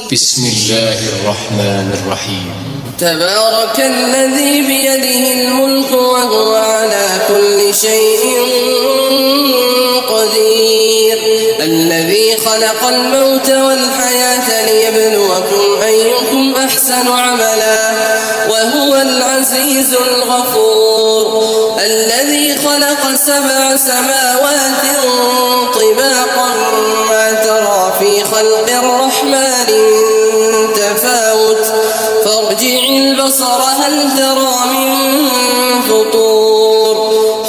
بسم الله الرحمن الرحيم. تبارك الذي بيده الملك وهو على كل شيء قدير، الذي خلق الموت والحياة ليبلوكم أيكم أحسن عملا وهو العزيز الغفور، الذي خلق 7 سماوات طباقا ما ترى في خلق الرحمن من تفاوت فارجع البصر هل ترى من فطور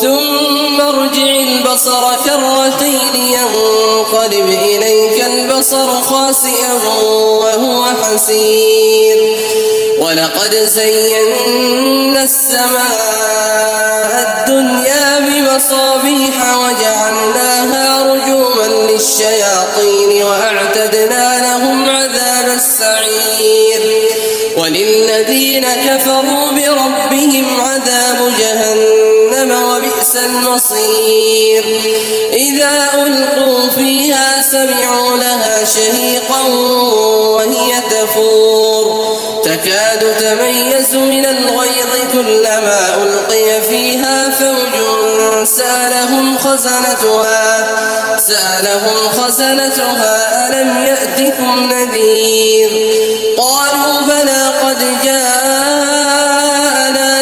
ثم ارجع البصر كرتين ينقلب إليك البصر خاسئا وهو حسير، ولقد زينا السماء الدنيا بمصابيح وجعلناها رجوما للشياطين وأعتدنا لهم عذاب السعير، وللذين كفروا بربهم عذاب جهنم وبئس المصير. إذا ألقوا فيها سمعوا لها شهيقا وهي تفور تكاد تميز من الغيظ كلما ألقي فيها فوج سألهم خزنتها ألم يأتكم نذير؟ قالوا بلى قد جاءنا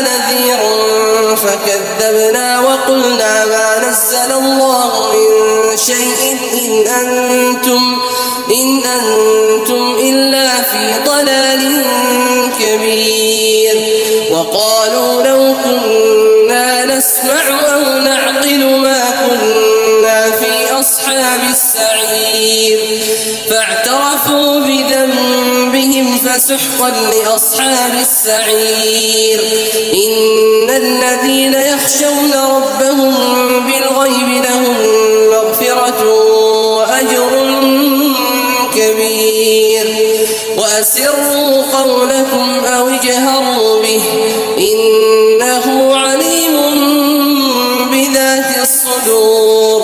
نذير فكذبنا وقلنا ما نزل الله من شيء إن أنتم إلا في ضلال كبير. وقالوا لو كنا نسمع أو نعقل ما كنا في أصحاب السعير، فاعترفوا بذنبهم فسحقا لأصحاب السعير. إن الذين يخشون ربهم بالغيب لهم مغفرة وأجر كبير. وأسروا قولكم أو اجهروا به إنه عليم بذات الصدور.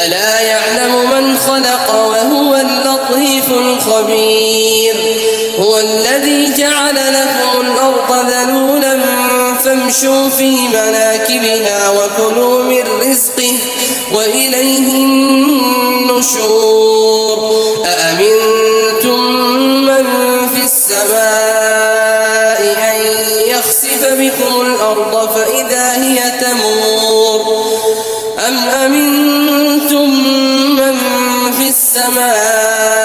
ألا يعلم من خلق وهو اللطيف الخبير. هو الذي جعل لكم الأرض ذلولا فامشوا في مناكبها وكلوا من رزقه وإليه النشور. أأمنتم من في السماء أن يخسف بكم الأرض فإذا هي تمور أم أمنتم من في السماء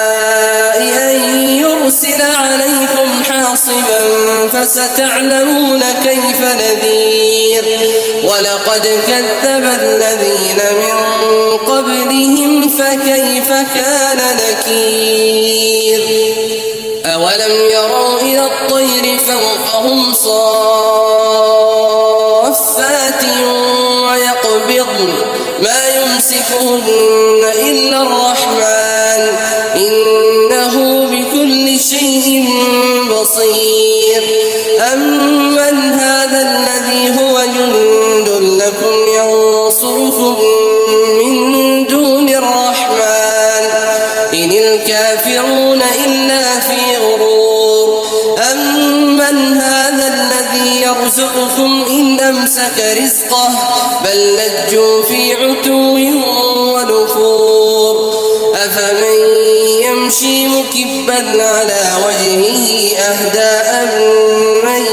أن يرسل عليكم حاصبا فستعلمون كيف نذير. ولقد كذب الذين من قبلهم فكيف كان نكير. أولم يروا إلى الطير فوقهم صافات ويقبضن ما يمسكهن إلا الرحمن إنه بكل شيء بصير. أمن هذا الذي هو جند لكم ينصركم من دون الرحمن إن الكافرون إلا في غرور. أمن هذا الذي يرزقكم إن أمسك رزقه بل لجوا في عتو ونفور. أفمن يمشي مكبا على وجهه أهدى أمن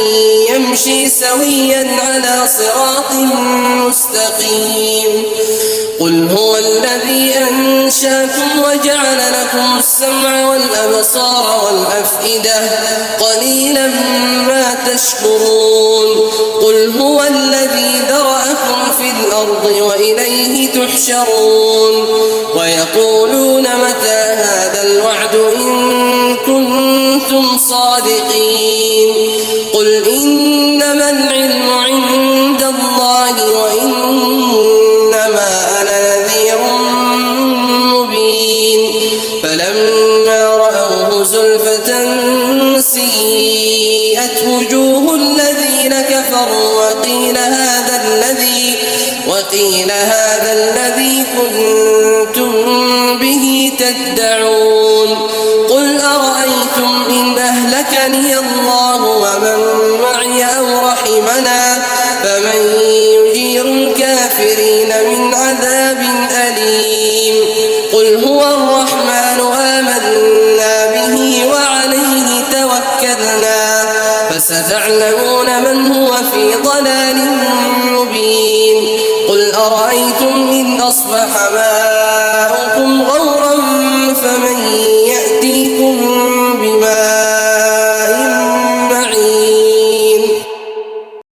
يمشي سويا على صراط مستقيم. قل هو الذي أنشاكم وجعل لكم السمع والأبصار والأفئدة قليلا ما تشكرون. قل هو الذي ذرأكم في الأرض وإليه تحشرون. ويقولون متى هذا الوعد إن كنتم صادقين. قل إنما العلم عند الله وإنما أنا نذير مبين. فلما رأوه زلفة سيئت وجوه الذين كفروا وقيل هذا الذي كنتم به تدعون. قل أرأيتم هداني الله ومن معي أو رحمنا فمن يجير الكافرين من عذاب أليم قل هو الرحمن آمنا به وعليه توكلنا فستعلمون من هو في ضلال مبين قل أرأيتم إن أصبح ماؤكم